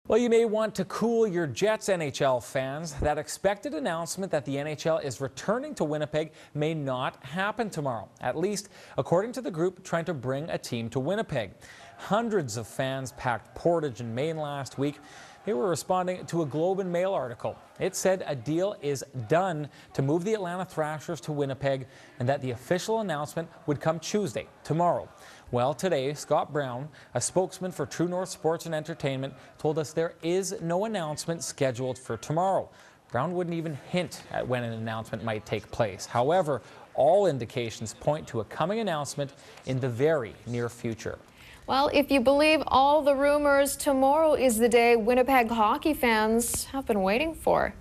Well, you may want to cool your Jets NHL fans. That expected announcement that the NHL is returning to Winnipeg may not happen tomorrow, at least according to the group trying to bring a team to Winnipeg. Hundreds of fans packed Portage and Maine last week. They were responding to a Globe and Mail article. It said a deal is done to move the Atlanta Thrashers to Winnipeg and that the official announcement would come Tuesday, tomorrow. Well, today, Scott Brown, a spokesman for True North Sports and Entertainment, told us there is no announcement scheduled for tomorrow. Brown wouldn't even hint at when an announcement might take place. However, all indications point to a coming announcement in the very near future. Well, if you believe all the rumors, tomorrow is the day Winnipeg hockey fans have been waiting for.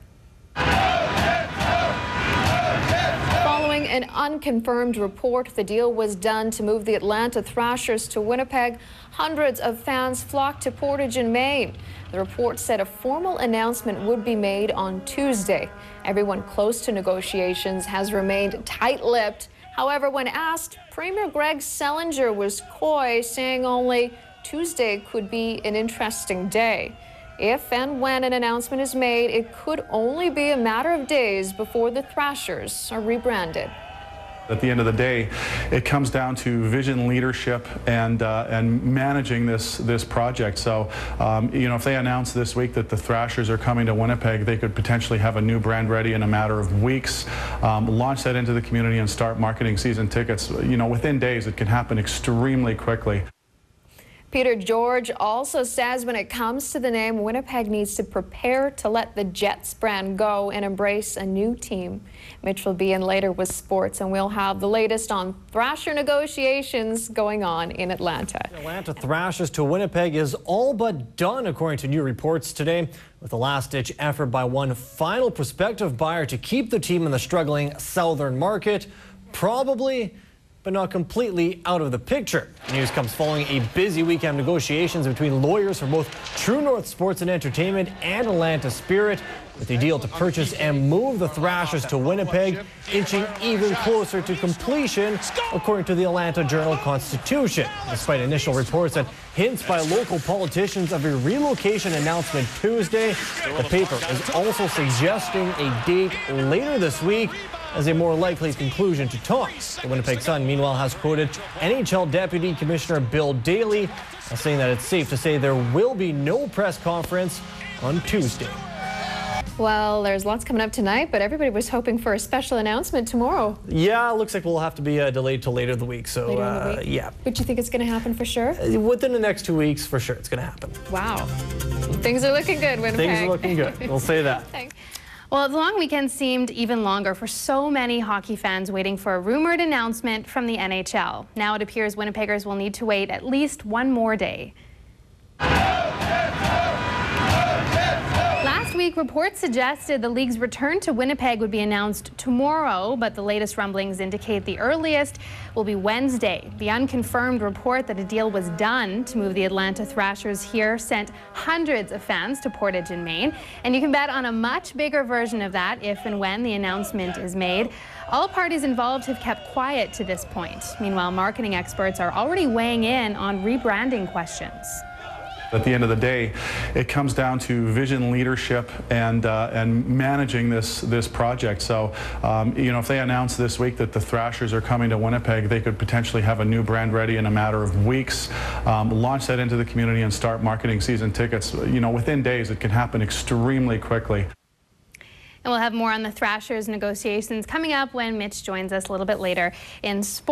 Following an unconfirmed report, the deal was done to move the Atlanta Thrashers to Winnipeg. Hundreds of fans flocked to Portage in Maine. The report said a formal announcement would be made on Tuesday. Everyone close to negotiations has remained tight-lipped. However, when asked, Premier Greg Selinger was coy, saying only Tuesday could be an interesting day. If and when an announcement is made, it could only be a matter of days before the Thrashers are rebranded. At the end of the day, it comes down to vision, leadership, and managing this project. So, if they announce this week that the Thrashers are coming to Winnipeg, they could potentially have a new brand ready in a matter of weeks, launch that into the community and start marketing season tickets. Within days, it can happen extremely quickly. Peter George also says when it comes to the name, Winnipeg needs to prepare to let the Jets brand go and embrace a new team. Mitch will be in later with sports, and we'll have the latest on Thrasher negotiations going on in Atlanta. Atlanta Thrashers to Winnipeg is all but done, according to new reports today, with a last-ditch effort by one final prospective buyer to keep the team in the struggling southern market. Probably, but not completely out of the picture. The news comes following a busy weekend of negotiations between lawyers for both True North Sports and Entertainment and Atlanta Spirit, with a deal to purchase and move the Thrashers to Winnipeg, inching even closer to completion, according to the Atlanta Journal-Constitution. Despite initial reports and hints by local politicians of a relocation announcement Tuesday, the paper is also suggesting a date later this week as a more likely conclusion to talks. The Winnipeg Sun, meanwhile, has quoted NHL Deputy Commissioner Bill Daly, saying that it's safe to say there will be no press conference on Tuesday. Well, there's lots coming up tonight, but everybody was hoping for a special announcement tomorrow. Yeah, it looks like we'll have to be delayed till later in the week. So, later in the week? Yeah. But you think it's going to happen for sure? Within the next 2 weeks, for sure, it's going to happen. Wow. Things are looking good, Winnipeg. Things are looking good. We'll say that. Thanks. Well, the long weekend seemed even longer for so many hockey fans waiting for a rumored announcement from the NHL. Now it appears Winnipeggers will need to wait at least one more day. Last week, reports suggested the league's return to Winnipeg would be announced tomorrow, but the latest rumblings indicate the earliest will be Wednesday. The unconfirmed report that a deal was done to move the Atlanta Thrashers here sent hundreds of fans to Portage in Maine, and you can bet on a much bigger version of that if and when the announcement is made. All parties involved have kept quiet to this point. Meanwhile, marketing experts are already weighing in on rebranding questions. At the end of the day, it comes down to vision, leadership, and managing this project. So, if they announce this week that the Thrashers are coming to Winnipeg, they could potentially have a new brand ready in a matter of weeks, launch that into the community and start marketing season tickets. Within days, it can happen extremely quickly. And we'll have more on the Thrashers negotiations coming up when Mitch joins us a little bit later in sports.